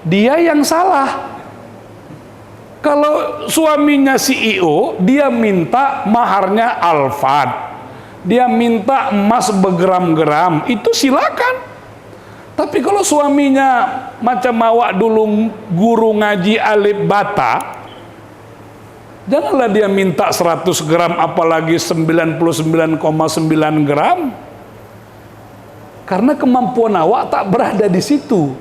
dia yang salah. Kalau suaminya CEO, dia minta maharnya Alphard, dia minta emas bergram-gram, itu silakan. Tapi kalau suaminya macam awak dulu guru ngaji alif bata, janganlah dia minta 100 gram apalagi 99,9 gram. Karena kemampuan awak tak berada di situ.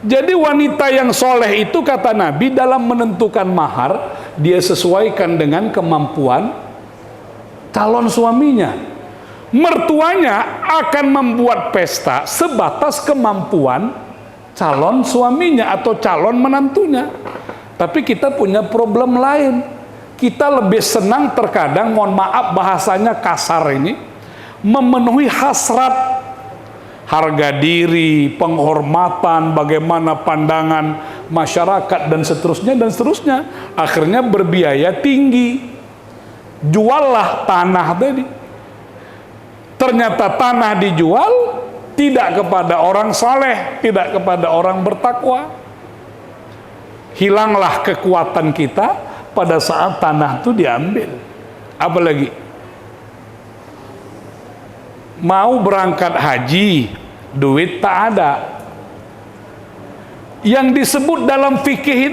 Jadi wanita yang soleh itu kata Nabi dalam menentukan mahar, dia sesuaikan dengan kemampuan calon suaminya. Mertuanya akan membuat pesta sebatas kemampuan calon suaminya atau calon menantunya. Tapi kita punya problem lain. Kita lebih senang terkadang, mohon maaf bahasanya kasar ini, memenuhi hasrat, harga diri, penghormatan, bagaimana pandangan masyarakat dan seterusnya. Akhirnya berbiaya tinggi. Juallah tanah tadi. Ternyata tanah dijual tidak kepada orang saleh, tidak kepada orang bertakwa. Hilanglah kekuatan kita pada saat tanah itu diambil. Apalagi mau berangkat haji, duit tak ada. Yang disebut dalam fikih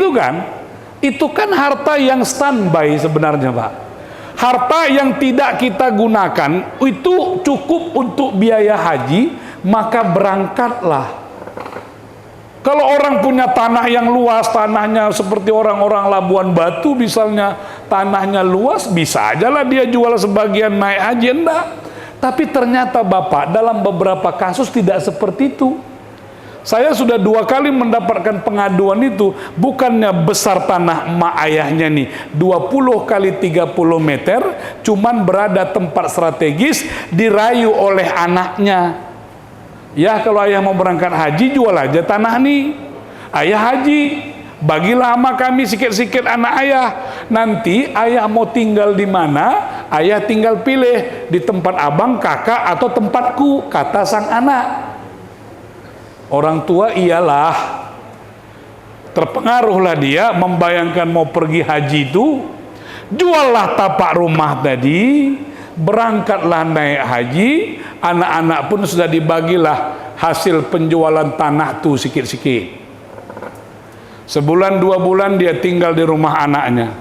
itu kan harta yang standby sebenarnya, Pak. Harta yang tidak kita gunakan itu cukup untuk biaya haji, maka berangkatlah. Kalau orang punya tanah yang luas, tanahnya seperti orang-orang Labuan Batu misalnya, tanahnya luas, bisa aja lah dia jual sebagian naik haji, enggak. Tapi ternyata Bapak, dalam beberapa kasus tidak seperti itu. Saya sudah 2 kali mendapatkan pengaduan itu, bukannya besar tanah emak ayahnya nih 20 kali 30 meter, cuman berada tempat strategis, dirayu oleh anaknya. Ya, kalau ayah mau berangkat haji, jual aja tanah nih. Ayah haji, bagilah sama kami sikit-sikit anak ayah. Nanti ayah mau tinggal di mana, ayah tinggal pilih di tempat abang, kakak, atau tempatku, kata sang anak. Orang tua iyalah, terpengaruhlah dia, membayangkan mau pergi haji itu, juallah tapak rumah tadi, berangkatlah naik haji, anak-anak pun sudah dibagilah hasil penjualan tanah tuh sikit-sikit. Sebulan 2 bulan dia tinggal di rumah anaknya.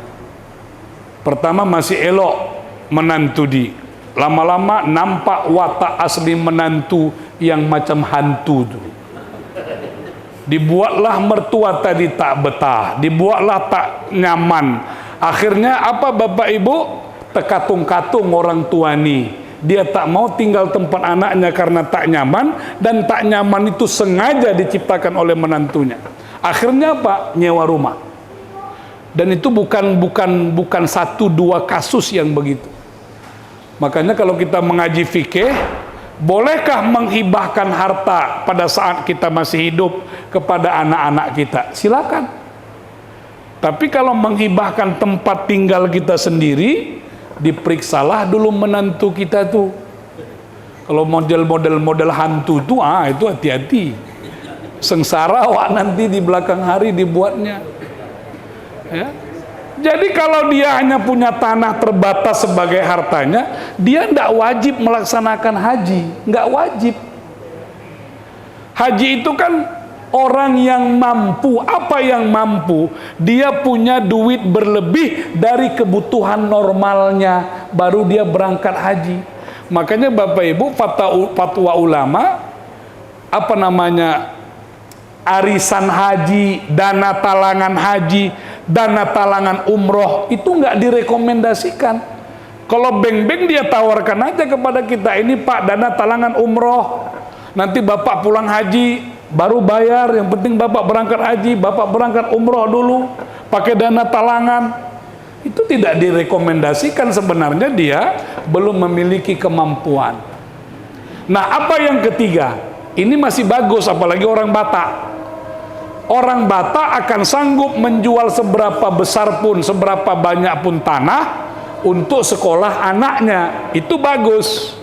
Pertama masih elok menantu di, lama-lama nampak watak asli menantu yang macam hantu tuh. Dibuatlah mertua tadi tak betah, dibuatlah tak nyaman. Akhirnya apa Bapak Ibu? Tekatung-katung orang tua nih. Dia tak mau tinggal tempat anaknya karena tak nyaman, dan tak nyaman itu sengaja diciptakan oleh menantunya. Akhirnya apa? Nyewa rumah. Dan itu bukan 1-2 kasus yang begitu. Makanya kalau kita mengaji fikih, bolehkah menghibahkan harta pada saat kita masih hidup kepada anak-anak kita? Silakan. Tapi kalau menghibahkan tempat tinggal kita sendiri, diperiksalah dulu menantu kita tuh. Kalau model hantu tuh, itu hati-hati. Sengsara wak nanti di belakang hari dibuatnya. Ya. Jadi kalau dia hanya punya tanah terbatas sebagai hartanya, dia tidak wajib melaksanakan haji, nggak wajib. Haji itu kan orang yang mampu. Apa yang mampu? Dia punya duit berlebih dari kebutuhan normalnya, baru dia berangkat haji. Makanya Bapak Ibu, fatwa ulama, arisan haji, dana talangan haji, dana talangan umroh, itu nggak direkomendasikan. Kalau bank-bank dia tawarkan aja kepada kita, ini Pak dana talangan umroh, nanti Bapak pulang haji baru bayar, yang penting Bapak berangkat haji, Bapak berangkat umroh dulu pakai dana talangan. Itu tidak direkomendasikan, sebenarnya dia belum memiliki kemampuan. Nah, apa yang ketiga? Ini masih bagus, apalagi orang Batak. Orang Batak akan sanggup menjual seberapa besar pun, seberapa banyak pun tanah untuk sekolah anaknya. Itu bagus.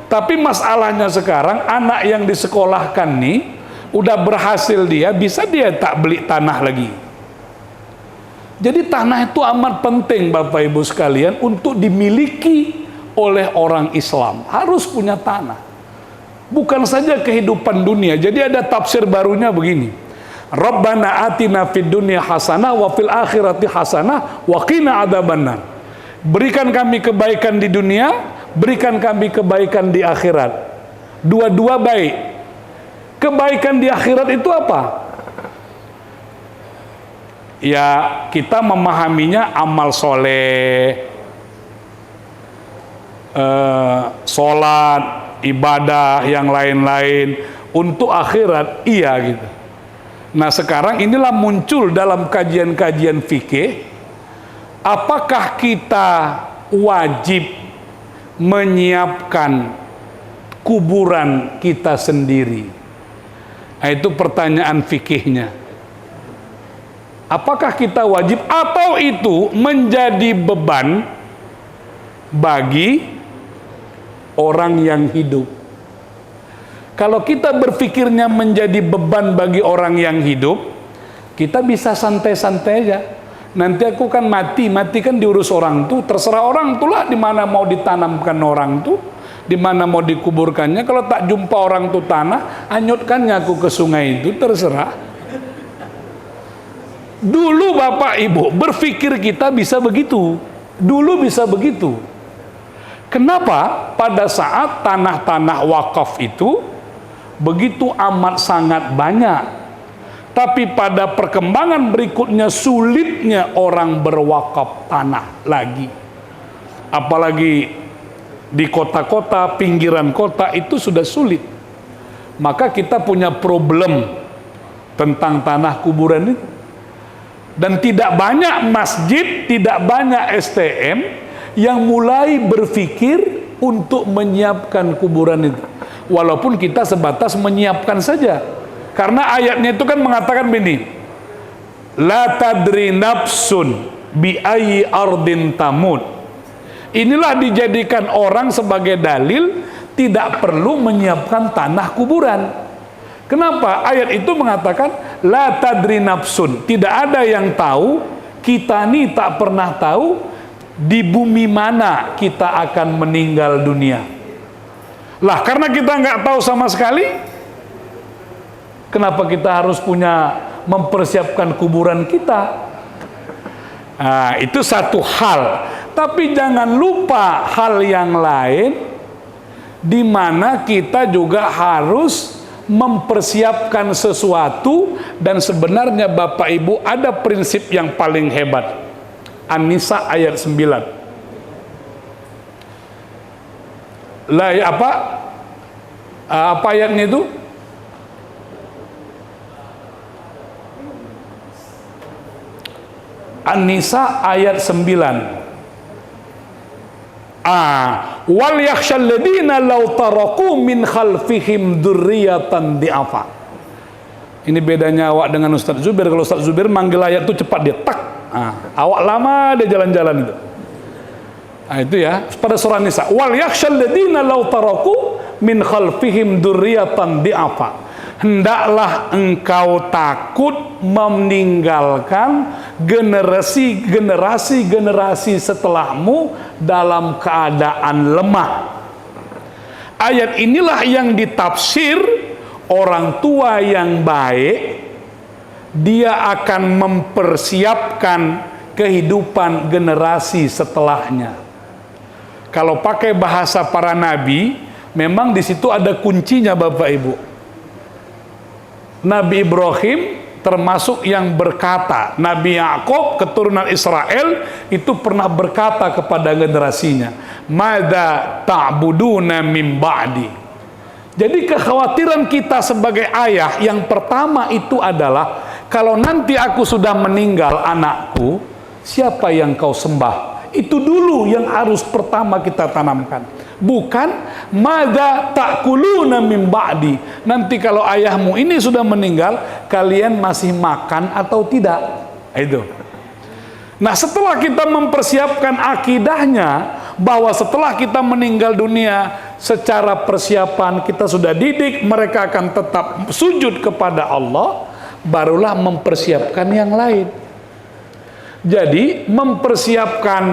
Tapi masalahnya sekarang, anak yang disekolahkan nih udah berhasil dia, bisa dia tak beli tanah lagi. Jadi tanah itu amat penting Bapak Ibu sekalian untuk dimiliki oleh orang Islam. Harus punya tanah. Bukan saja kehidupan dunia. Jadi ada tafsir barunya begini. Rabbana atina fid dunya hasanah wa fil akhirati hasanah wa qina adzabannar. Berikan kami kebaikan di dunia, berikan kami kebaikan di akhirat. Dua-dua baik. Kebaikan di akhirat itu apa? Ya, kita memahaminya amal soleh, sholat, ibadah, yang lain-lain. Untuk akhirat, iya gitu. Nah sekarang inilah muncul dalam kajian-kajian fikih, apakah kita wajib menyiapkan kuburan kita sendiri? Nah, itu pertanyaan fikihnya. Apakah kita wajib atau itu menjadi beban bagi orang yang hidup? Kalau kita berpikirnya menjadi beban bagi orang yang hidup, kita bisa santai-santai aja. Nanti aku kan mati kan diurus orang tuh, terserah orang tuh lah di mana mau ditanamkan orang tuh, di mana mau dikuburkannya. Kalau tak jumpa orang tuh tanah, anyutkannya aku ke sungai itu, terserah. Dulu Bapak Ibu berpikir kita bisa begitu. Dulu bisa begitu. Kenapa? Pada saat tanah-tanah wakaf itu begitu amat sangat banyak. Tapi pada perkembangan berikutnya sulitnya orang berwakaf tanah lagi. Apalagi di kota-kota, pinggiran kota itu sudah sulit. Maka kita punya problem tentang tanah kuburan itu. Dan tidak banyak masjid, tidak banyak STM yang mulai berpikir untuk menyiapkan kuburan itu. Walaupun kita sebatas menyiapkan saja. Karena ayatnya itu kan mengatakan begini, la tadri nafsun bi ayyi ardin tamut. Inilah dijadikan orang sebagai dalil tidak perlu menyiapkan tanah kuburan. Kenapa? Ayat itu mengatakan la tadri nafsun, tidak ada yang tahu, kita ini tak pernah tahu di bumi mana kita akan meninggal dunia. Lah karena kita nggak tahu sama sekali, kenapa kita harus mempersiapkan kuburan kita? Nah, itu satu hal. Tapi jangan lupa hal yang lain, di mana kita juga harus mempersiapkan sesuatu. Dan sebenarnya Bapak Ibu ada prinsip yang paling hebat. An-Nisa ayat 9. Lah apa ayatnya itu? An-Nisa ayat 9. Wal yakhshal ladina law taraku min khalfihim dzurriyyatan di'afa. Ini bedanya awak dengan Ustaz Zubir. Kalau Ustaz Zubir manggil ayat itu cepat, dia tak. Awak lama dia jalan-jalan itu. Itu ya, pada surah Nisa. Wal yakhshal ladina law taraku min khalfihim dzurriyyatan di'afa. Hendaklah engkau takut meninggalkan generasi setelahmu dalam keadaan lemah. Ayat inilah yang ditafsir orang tua yang baik, dia akan mempersiapkan kehidupan generasi setelahnya. Kalau pakai bahasa para nabi, memang di situ ada kuncinya Bapak Ibu. Nabi Ibrahim termasuk yang berkata, Nabi Yakub keturunan Israel itu pernah berkata kepada generasinya, "Madza ta'buduna min ba'di." Jadi kekhawatiran kita sebagai ayah yang pertama itu adalah, kalau nanti aku sudah meninggal anakku, siapa yang kau sembah? Itu dulu yang harus pertama kita tanamkan. Bukan madza ta'kuluna min ba'di. Nanti kalau ayahmu ini sudah meninggal, kalian masih makan atau tidak? Itu. Nah, setelah kita mempersiapkan akidahnya bahwa setelah kita meninggal dunia secara persiapan kita sudah didik mereka akan tetap sujud kepada Allah, barulah mempersiapkan yang lain. Jadi mempersiapkan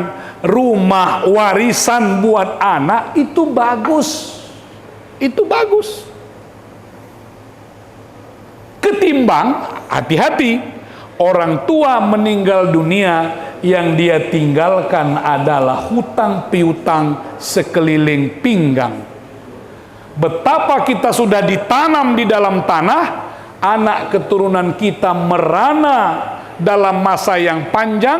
rumah warisan buat anak itu bagus. Itu bagus. Ketimbang, hati-hati, orang tua meninggal dunia, yang dia tinggalkan adalah hutang piutang sekeliling pinggang. Betapa kita sudah ditanam di dalam tanah, anak keturunan kita merana dalam masa yang panjang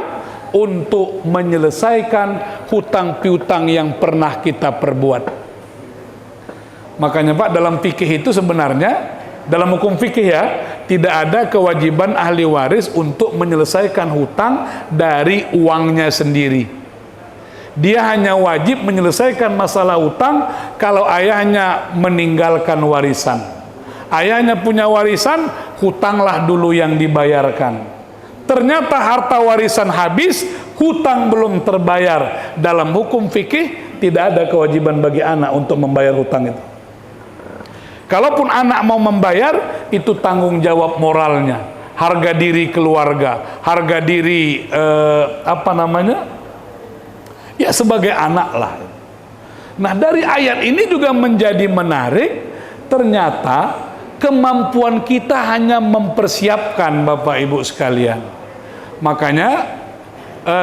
untuk menyelesaikan hutang piutang yang pernah kita perbuat. Makanya Pak, dalam fikih itu sebenarnya, dalam hukum fikih ya, tidak ada kewajiban ahli waris untuk menyelesaikan hutang dari uangnya sendiri. Dia hanya wajib menyelesaikan masalah hutang kalau ayahnya meninggalkan warisan. Ayahnya punya warisan, hutanglah dulu yang dibayarkan. Ternyata harta warisan habis, hutang belum terbayar. Dalam hukum fikih tidak ada kewajiban bagi anak untuk membayar hutang itu. Kalaupun anak mau membayar, itu tanggung jawab moralnya, harga diri keluarga, harga diri ya sebagai anak lah. Nah, dari ayat ini juga menjadi menarik. Ternyata kemampuan kita hanya mempersiapkan, Bapak Ibu sekalian. Makanya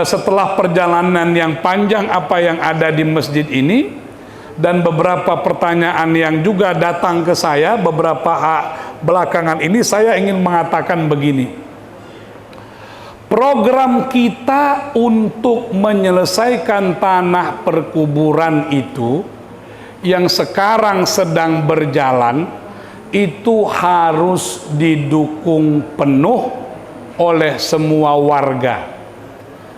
setelah perjalanan yang panjang apa yang ada di masjid ini, dan beberapa pertanyaan yang juga datang ke saya beberapa belakangan ini, saya ingin mengatakan begini. Program kita untuk menyelesaikan tanah perkuburan itu yang sekarang sedang berjalan itu harus didukung penuh oleh semua warga.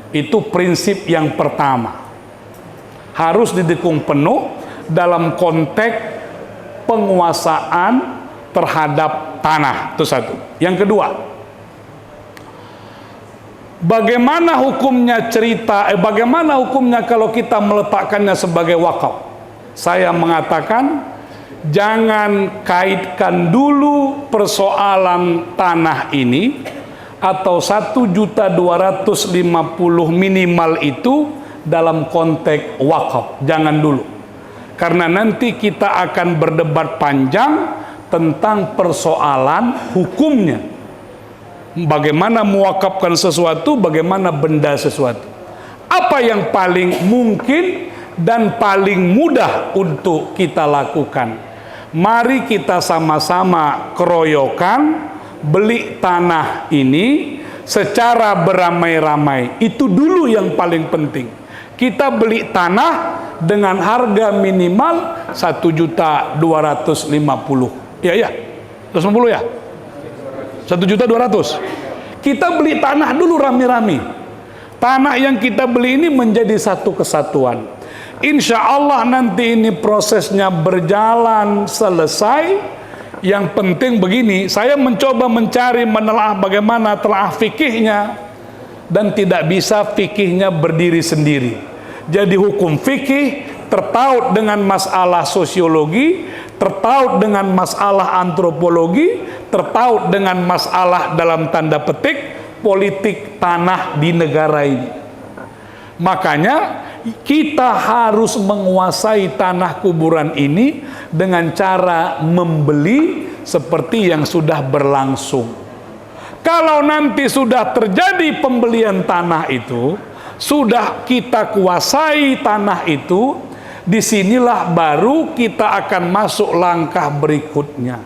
Itu prinsip yang pertama. Harus didukung penuh dalam konteks penguasaan terhadap tanah, itu satu. Yang kedua, bagaimana hukumnya bagaimana hukumnya kalau kita meletakkannya sebagai wakaf? Saya mengatakan jangan kaitkan dulu persoalan tanah ini atau 1.250.000 minimal itu dalam konteks wakaf. Jangan dulu. Karena nanti kita akan berdebat panjang tentang persoalan hukumnya. Bagaimana mewakafkan sesuatu, bagaimana benda sesuatu. Apa yang paling mungkin dan paling mudah untuk kita lakukan? Mari kita sama-sama keroyokan, beli tanah ini secara beramai-ramai. Itu dulu yang paling penting. Kita beli tanah dengan harga minimal 1.250.000. Ya, 150 ya? 1.200.000. Kita beli tanah dulu rame-rame. Tanah yang kita beli ini menjadi satu kesatuan. Insya Allah nanti ini prosesnya berjalan selesai. Yang penting begini, saya mencoba mencari menelaah bagaimana telaah fikihnya, dan tidak bisa fikihnya berdiri sendiri. Jadi hukum fikih tertaut dengan masalah sosiologi, tertaut dengan masalah antropologi, tertaut dengan masalah dalam tanda petik politik tanah di negara ini. Makanya kita harus menguasai tanah kuburan ini dengan cara membeli seperti yang sudah berlangsung. Kalau nanti sudah terjadi pembelian tanah itu, sudah kita kuasai tanah itu, disinilah baru kita akan masuk langkah berikutnya.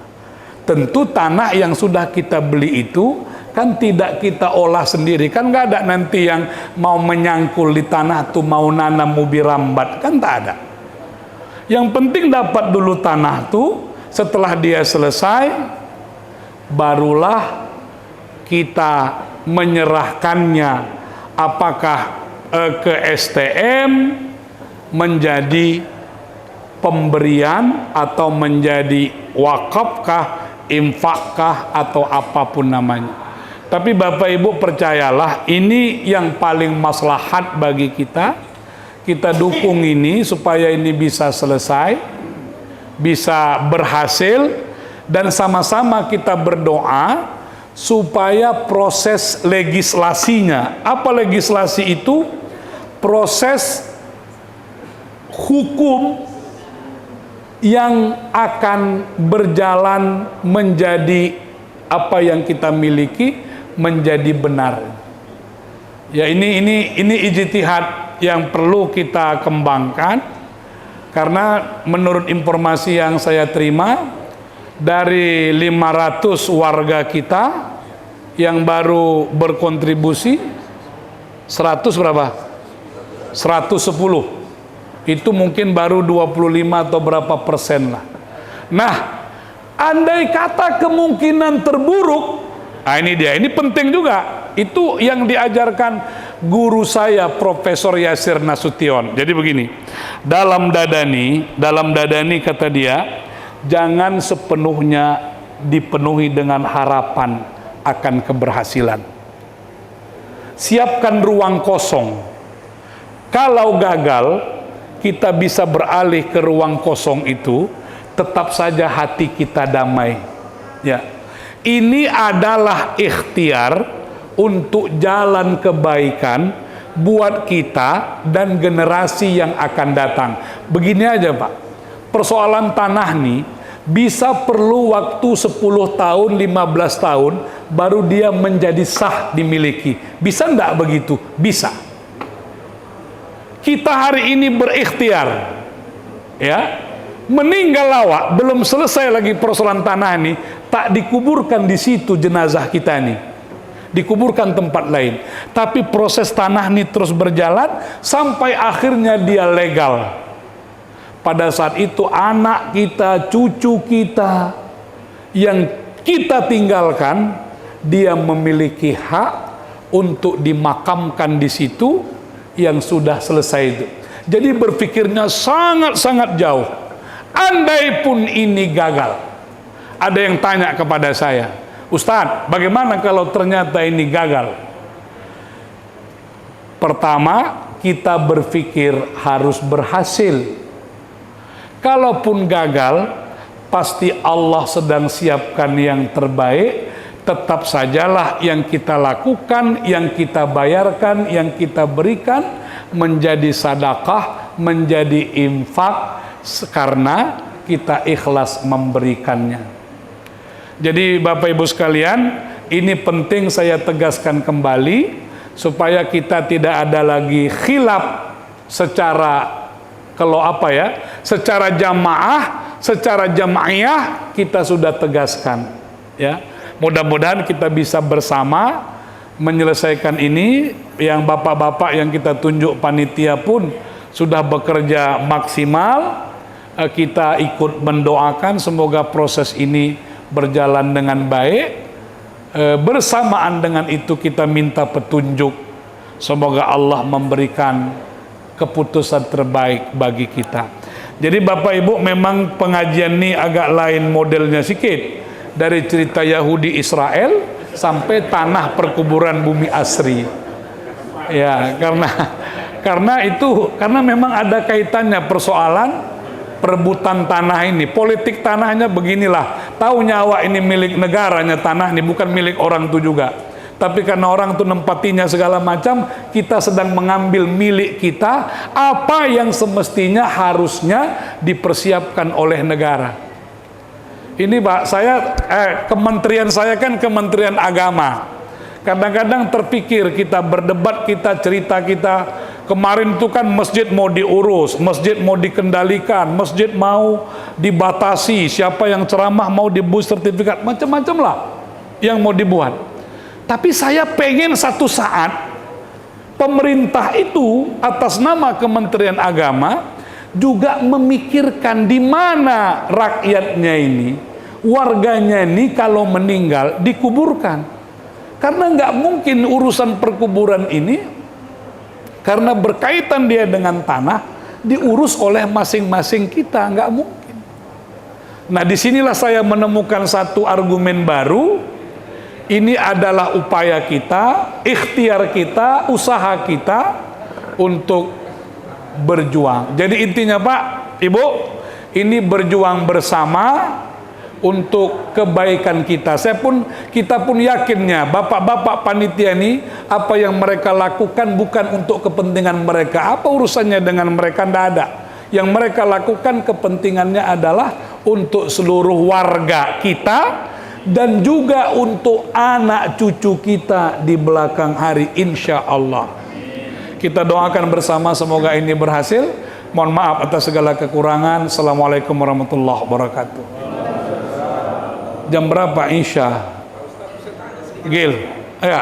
Tentu tanah yang sudah kita beli itu kan tidak kita olah sendiri, kan nggak ada nanti yang mau menyangkul di tanah tuh mau nanam ubi rambat, kan tak ada. Yang penting dapat dulu tanah tuh, setelah dia selesai barulah kita menyerahkannya apakah ke STM menjadi pemberian atau menjadi wakafkah, infakkah, atau apapun namanya. Tapi Bapak Ibu percayalah, ini yang paling maslahat bagi kita. Kita dukung ini supaya ini bisa selesai. bisa berhasil, dan sama-sama kita berdoa supaya proses legislasinya, apa legislasi itu? Proses hukum yang akan berjalan menjadi apa yang kita miliki menjadi benar. Ya, ini ijtihad yang perlu kita kembangkan, karena menurut informasi yang saya terima dari 500 warga kita yang baru berkontribusi 100 berapa? 110. Itu mungkin baru 25 atau berapa persen lah. Nah, andai kata kemungkinan terburuk, nah ini dia, ini penting juga. Itu yang diajarkan guru saya, Profesor Yasir Nasution. Jadi begini, dalam dadani kata dia, jangan sepenuhnya dipenuhi dengan harapan akan keberhasilan. Siapkan ruang kosong. Kalau gagal, kita bisa beralih ke ruang kosong itu, tetap saja hati kita damai. Ya, ini adalah ikhtiar untuk jalan kebaikan buat kita dan generasi yang akan datang. Begini aja Pak, persoalan tanah nih bisa perlu waktu 10 tahun, 15 tahun, baru dia menjadi sah dimiliki. Bisa enggak begitu? Bisa. Kita hari ini berikhtiar, ya, meninggal lawak, belum selesai lagi persoalan tanah ini, tak dikuburkan di situ jenazah kita nih, dikuburkan tempat lain. Tapi proses tanah ini terus berjalan sampai akhirnya dia legal. Pada saat itu anak kita, cucu kita yang kita tinggalkan, dia memiliki hak untuk dimakamkan di situ yang sudah selesai itu. Jadi berpikirnya sangat-sangat jauh. Andai pun ini gagal, ada yang tanya kepada saya, Ustadz, bagaimana kalau ternyata ini gagal? Pertama, kita berpikir harus berhasil. Kalaupun gagal, pasti Allah sedang siapkan yang terbaik. Tetap sajalah yang kita lakukan, yang kita bayarkan, yang kita berikan menjadi sedekah, menjadi infak, karena kita ikhlas memberikannya. Jadi Bapak Ibu sekalian, ini penting saya tegaskan kembali supaya kita tidak ada lagi khilaf secara secara jamaah, secara jamaiyah kita sudah tegaskan, ya. Mudah-mudahan kita bisa bersama menyelesaikan ini. Yang bapak-bapak yang kita tunjuk panitia pun sudah bekerja maksimal. Kita ikut mendoakan semoga proses ini berjalan dengan baik. Bersamaan dengan itu kita minta petunjuk. Semoga Allah memberikan keputusan terbaik bagi kita. Jadi Bapak Ibu, memang pengajian ini agak lain modelnya sedikit. Dari cerita Yahudi Israel sampai tanah perkuburan bumi asri. Ya, karena memang ada kaitannya persoalan perebutan tanah ini. Politik tanahnya beginilah. Tahu nyawa ini milik negaranya, tanah ini bukan milik orang itu juga. Tapi karena orang itu nempatinya segala macam, kita sedang mengambil milik kita apa yang semestinya harusnya dipersiapkan oleh negara. Ini Pak, kementerian saya kan Kementerian Agama. Kadang-kadang terpikir kita berdebat, kita cerita kita. Kemarin itu kan masjid mau diurus, masjid mau dikendalikan, masjid mau dibatasi, siapa yang ceramah mau dibus sertifikat, macam-macam lah yang mau dibuat. Tapi saya pengen satu saat pemerintah itu atas nama Kementerian Agama juga memikirkan di mana rakyatnya ini, warganya ini kalau meninggal dikuburkan. Karena nggak mungkin urusan perkuburan ini, karena berkaitan dia dengan tanah, diurus oleh masing-masing kita, nggak mungkin. Nah, disinilah saya menemukan satu argumen baru. Ini adalah upaya kita, ikhtiar kita, usaha kita untuk berjuang. Jadi intinya Pak, Ibu, Ini berjuang bersama untuk kebaikan kita. Kita pun yakinnya bapak-bapak panitia ini, apa yang mereka lakukan bukan untuk kepentingan mereka. Apa urusannya dengan mereka? Tidak ada. Yang mereka lakukan kepentingannya adalah untuk seluruh warga kita dan juga untuk anak cucu kita di belakang hari, insya Allah. Kita doakan bersama semoga ini berhasil. Mohon maaf atas segala kekurangan. Assalamualaikum warahmatullahi wabarakatuh. Jam berapa Isya? Gil, ya.